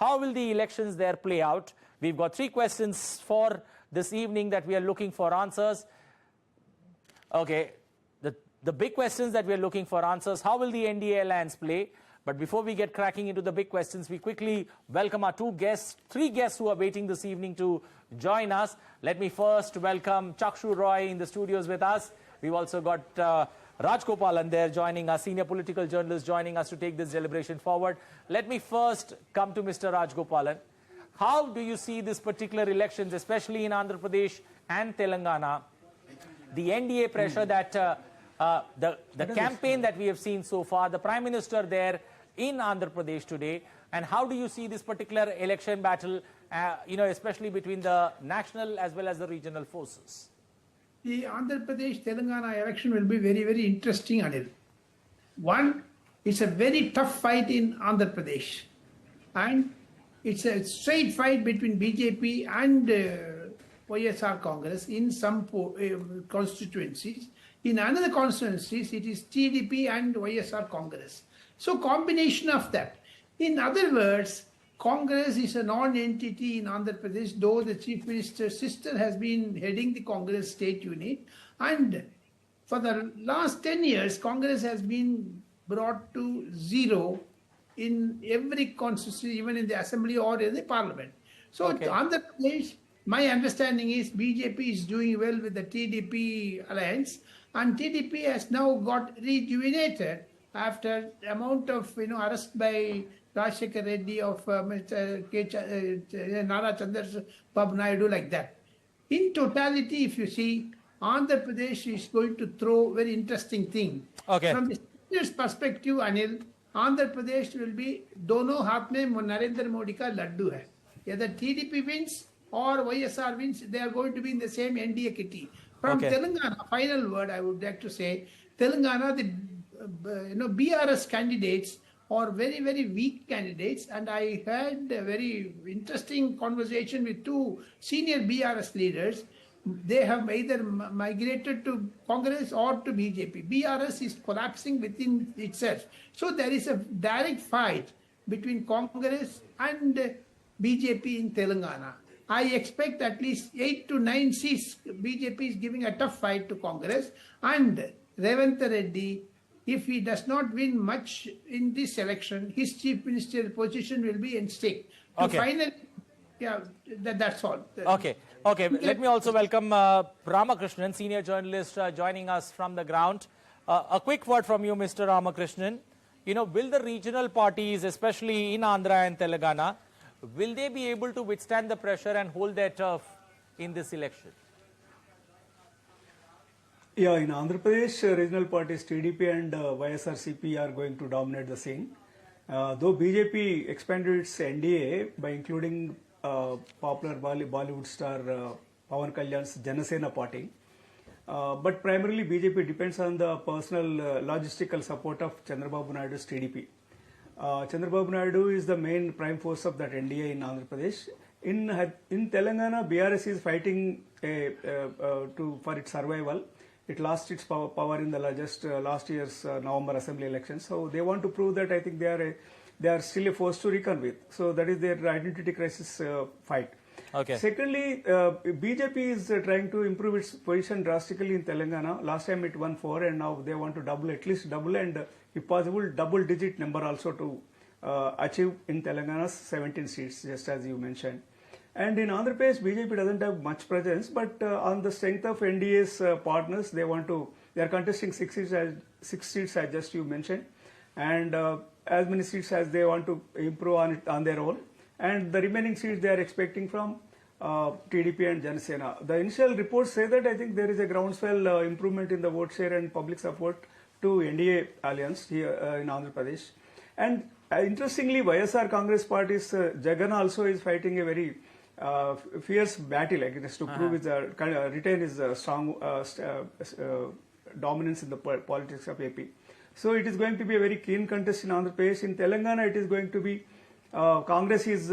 How will the elections there play out? We've got 3 questions for this evening that we are looking for answers. Okay, the big questions that we are looking for answers: how will the NDA alliance play? But before we get cracking into the big questions, we quickly welcome our 3 guests who are waiting this evening to join us. Let me first welcome Chakshu Roy in the studios with us. We've also got Raj Gopalan there joining us, senior political journalist joining us to take this deliberation forward. Let me first come to Mr. Raj Gopalan. How do you see this particular elections, especially in Andhra Pradesh and Telangana? The NDA pressure that the campaign that we have seen so far, the Prime Minister there in Andhra Pradesh today, and how do you see this particular election battle, especially between the national as well as the regional forces? The Andhra Pradesh-Telangana election will be very, very interesting, Anil. One, it's a very tough fight in Andhra Pradesh. And it's a straight fight between BJP and YSR Congress in some constituencies. In another constituencies, it is TDP and YSR Congress. So combination of that. In other words, Congress is a non-entity in Andhra Pradesh, though the Chief Minister's sister has been heading the Congress state unit. And for the last 10 years, Congress has been brought to zero in every constituency, even in the assembly or in the parliament. So Andhra Pradesh, my understanding is BJP is doing well with the TDP alliance, and TDP has now got rejuvenated after the amount of arrest by Rajshekar Reddy of Mr. Nara Chandrababu Naidu, like that. In totality, if you see, Andhra Pradesh is going to throw very interesting thing. Okay. From the serious perspective, Anil, Andhra Pradesh will be dono haath mein Narendra Modi ka laddu hai. Either TDP wins or YSR wins, they are going to be in the same NDA kitty. From Telangana, final word I would like to say, Telangana, the BRS candidates are very, very weak candidates, and I had a very interesting conversation with 2 senior BRS leaders. They have either migrated to Congress or to BJP. BRS is collapsing within itself. So there is a direct fight between Congress and BJP in Telangana. I expect at least 8 to 9 seats. BJP is giving a tough fight to Congress. And Revant Reddy, if he does not win much in this election, his chief ministerial position will be in stake. Okay. That's all. Okay. Let me also welcome Ramakrishnan, senior journalist joining us from the ground. A quick word from you, Mr. Ramakrishnan. Will the regional parties, especially in Andhra and Telangana, will they be able to withstand the pressure and hold their turf in this election? Yeah, in Andhra Pradesh, regional parties TDP and YSRCP are going to dominate the scene. Though BJP expanded its NDA by including popular Bollywood star Pavan Kalyan's Janasena party, but primarily BJP depends on the personal logistical support of Chandrababu Naidu's TDP. Chandrababu Naidu is the main prime force of that NDA in Andhra Pradesh. In Telangana, BRS is fighting for its survival. It lost its power in the last year's November Assembly elections. So they want to prove that I think they are still a force to reckon with. So that is their identity crisis fight. Okay. Secondly, BJP is trying to improve its position drastically in Telangana. Last time it won 4, and now they want to at least double, and if possible, double-digit number also to achieve in Telangana's 17 seats, just as you mentioned. And in Andhra Pradesh, BJP doesn't have much presence, but on the strength of NDA's partners, they are contesting 6 seats, as just you mentioned, and as many seats as they want to improve on their own. And the remaining seats they are expecting from TDP and Janasena. The initial reports say that I think there is a groundswell improvement in the vote share and public support to NDA alliance here in Andhra Pradesh. And interestingly, YSR Congress party's Jagan also is fighting a very fierce battle against to prove retain his strong dominance in the politics of AP. So it is going to be a very keen contest in Andhra Pradesh. In Telangana, it is going to be Congress is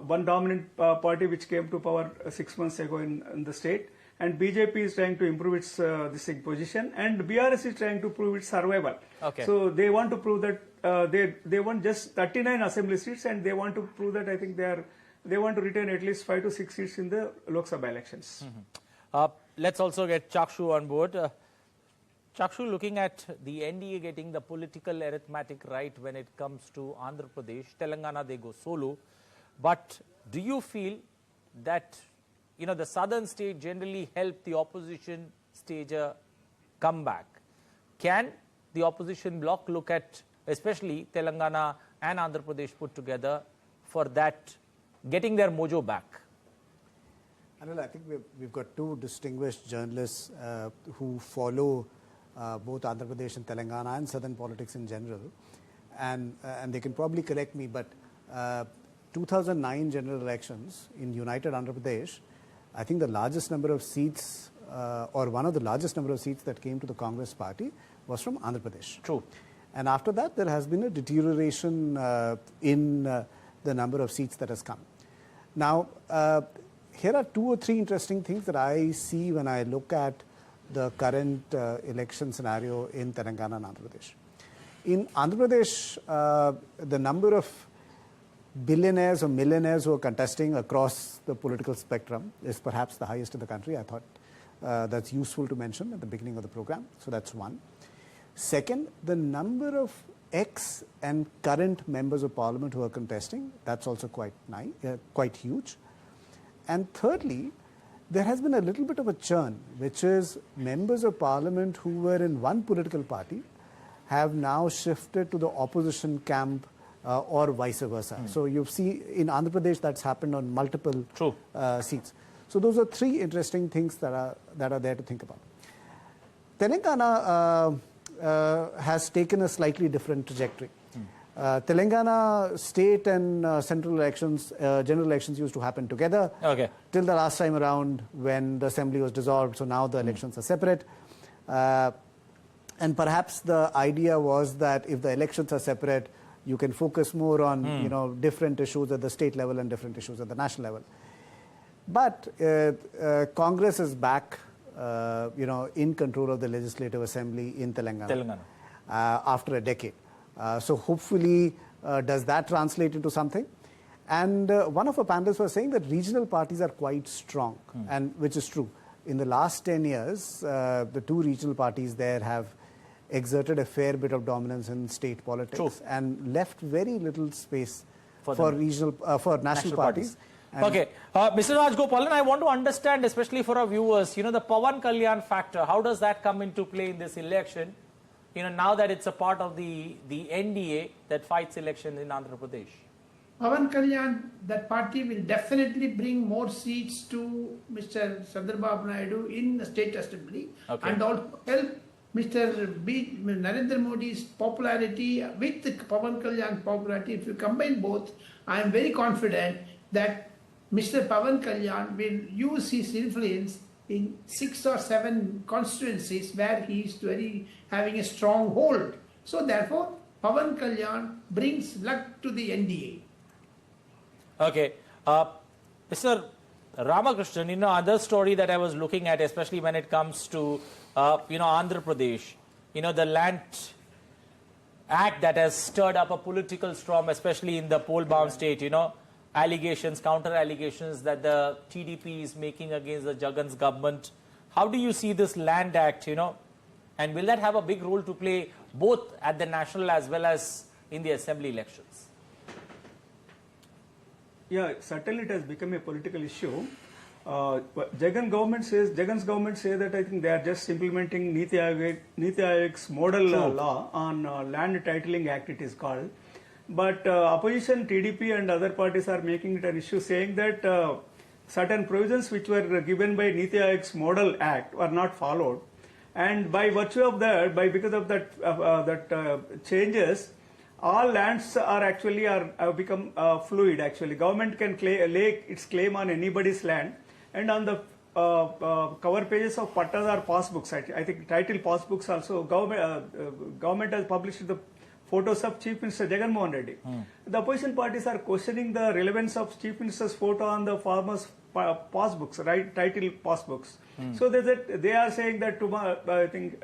one dominant party which came to power 6 months ago in the state, and BJP is trying to improve its this thing position, and BRS is trying to prove its survival. Okay. So they want to prove that they want just 39 assembly seats, and they want to prove that I think they want to retain at least 5 to 6 seats in the Lok Sabha elections. Let's also get Chakshu on board. Chakshu, looking at the NDA getting the political arithmetic right when it comes to Andhra Pradesh, Telangana, they go solo. But do you feel that, you know, the southern state generally help the opposition stage a comeback? Can the opposition bloc look at, especially Telangana and Andhra Pradesh put together, for that, getting their mojo back? Anil, I think we've got two distinguished journalists who follow both Andhra Pradesh and Telangana and southern politics in general, and they can probably correct me, but 2009 general elections in United Andhra Pradesh, I think the largest number of seats or one of the largest number of seats that came to the Congress party was from Andhra Pradesh. True. And after that, there has been a deterioration in the number of seats that has come. Now, here are 2 or 3 interesting things that I see when I look at the current election scenario in Telangana and Andhra Pradesh. In Andhra Pradesh, the number of billionaires or millionaires who are contesting across the political spectrum is perhaps the highest in the country. I thought that's useful to mention at the beginning of the program. So that's one. Second, the number of ex and current members of parliament who are contesting, that's also quite huge. And thirdly, there has been a little bit of a churn, which is members of parliament who were in one political party have now shifted to the opposition camp or vice versa. So you see in Andhra Pradesh that's happened on multiple seats. So those are 3 interesting things that are there to think about. Telangana has taken a slightly different trajectory. Telangana state and central elections, general elections used to happen together till the last time around when the assembly was dissolved. So now the elections are separate. And perhaps the idea was that if the elections are separate, you can focus more on different issues at the state level and different issues at the national level. But Congress is back, in control of the legislative assembly in Telangana. After a decade. So hopefully, does that translate into something? And one of our panelists was saying that regional parties are quite strong, and which is true. In the last 10 years, the 2 regional parties there have exerted a fair bit of dominance in state politics and left very little space for national parties. Okay, Mr. Rajgopalan, I want to understand, especially for our viewers, the Pavan Kalyan factor. How does that come into play in this election? Now that it's a part of the NDA that fights election in Andhra Pradesh. Pavan Kalyan, that party will definitely bring more seats to Mr. Chandrababu Naidu in the state assembly and also help Mr. Narendra Modi's popularity with Pavan Kalyan's popularity. If you combine both, I am very confident that Mr. Pavan Kalyan will use his influence in 6 or 7 constituencies where he is having a strong hold. So therefore, Pavan Kalyan brings luck to the NDA. Okay. Mr. Ramakrishnan, other story that I was looking at, especially when it comes to, Andhra Pradesh, the Land Act that has stirred up a political storm, especially in the poll-bound state, allegations, counter-allegations that the TDP is making against the Jagan's government. How do you see this Land Act, and will that have a big role to play both at the national as well as in the assembly elections? Yeah, certainly it has become a political issue. Jagan's government says that I think they are just implementing Niti Ayog's model law on Land Titling Act, it is called. But opposition, TDP and other parties are making it an issue, saying that certain provisions which were given by Niti Ayog's Model Act were not followed, and by virtue of that, because of that changes, all lands are actually become fluid. Actually, government can lay its claim on anybody's land, and on the cover pages of pattas or passbooks, I think title passbooks also, government has published the photos of Chief Minister Jagan Mohan Reddy. The opposition parties are questioning the relevance of Chief Minister's photo on the farmers' passbooks, right? Title passbooks. So they are saying that I think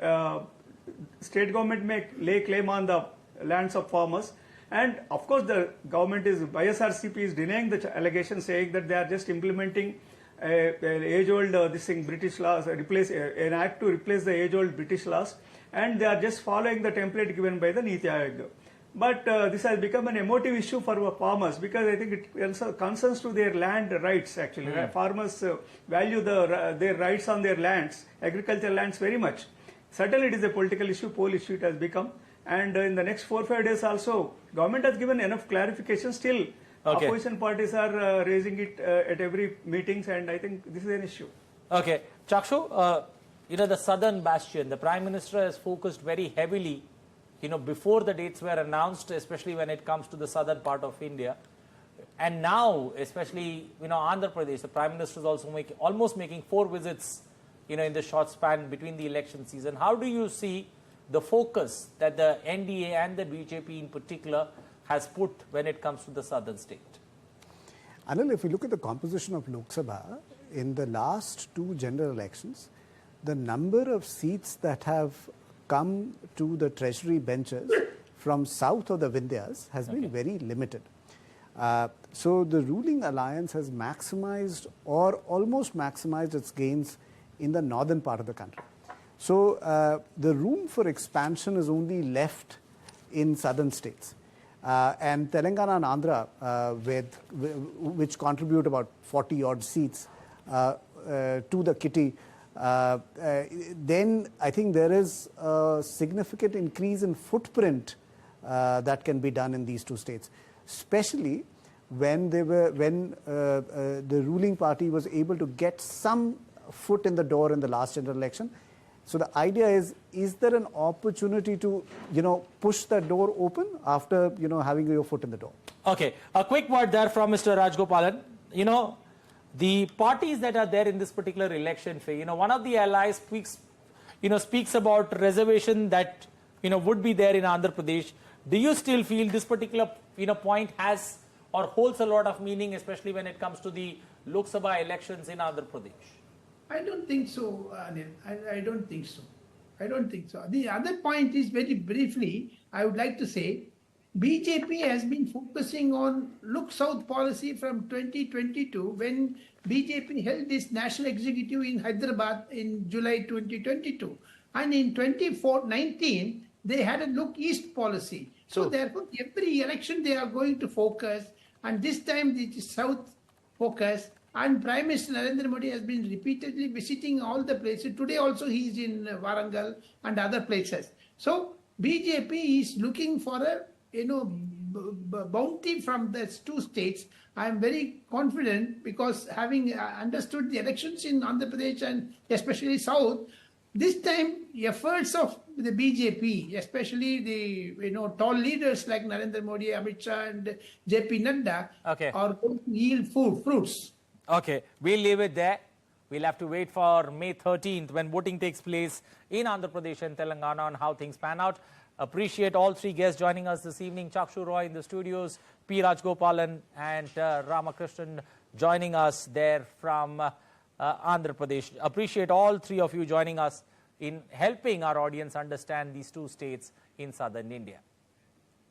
state government may lay claim on the lands of farmers. And of course, the government YSRCP is denying the allegation, saying that they are just implementing an age-old British laws, an act to replace the age-old British laws, and they are just following the template given by the Niti Aayog. But this has become an emotive issue for farmers, because I think it also concerns to their land rights actually. Farmers value their rights on their lands, agricultural lands, very much. Certainly it is a political issue, poll issue it has become. And in the next 4 or 5 days also, government has given enough clarification. Still, opposition parties are raising it at every meetings, and I think this is an issue. Okay. Chakshu, the southern bastion, the Prime Minister has focused very heavily, before the dates were announced, especially when it comes to the southern part of India. And now, especially, Andhra Pradesh, the Prime Minister is also almost making 4 visits, in the short span between the election season. How do you see the focus that the NDA and the BJP in particular has put when it comes to the southern state? Anil, if you look at the composition of Lok Sabha, in the last 2 general elections, the number of seats that have come to the treasury benches from south of the Vindhyas has been very limited. So the ruling alliance has maximized or almost maximized its gains in the northern part of the country. So the room for expansion is only left in southern states. And Telangana and Andhra, which contribute about 40 odd seats to the kitty, then I think there is a significant increase in footprint that can be done in these 2 states, especially when the ruling party was able to get some foot in the door in the last general election. So the idea is there an opportunity to, push that door open after, having your foot in the door? Okay. A quick word there from Mr. Rajgopalan. The parties that are there in this particular election, one of the allies speaks about reservation that, would be there in Andhra Pradesh. Do you still feel this particular, point has or holds a lot of meaning, especially when it comes to the Lok Sabha elections in Andhra Pradesh? I don't think so, Anil. I don't think so. I don't think so. The other point is, very briefly, I would like to say, BJP has been focusing on look south policy from 2022, when BJP held this national executive in Hyderabad in July 2022. And in 2019, they had a look east policy. So therefore, every election they are going to focus, and this time it is south focus. And Prime Minister Narendra Modi has been repeatedly visiting all the places. Today also he is in Warangal and other places. So BJP is looking for a bounty from these 2 states. I am very confident, because having understood the elections in Andhra Pradesh and especially South, this time efforts of the BJP, especially the tall leaders like Narendra Modi, Amit Shah and JP Nadda, are going to yield fruits. Okay, we'll leave it there. We'll have to wait for May 13th when voting takes place in Andhra Pradesh and Telangana on how things pan out. Appreciate all 3 guests joining us this evening. Chakshu Roy in the studios, P. Rajgopalan and Ramakrishnan joining us there from Andhra Pradesh. Appreciate all 3 of you joining us in helping our audience understand these 2 states in southern India.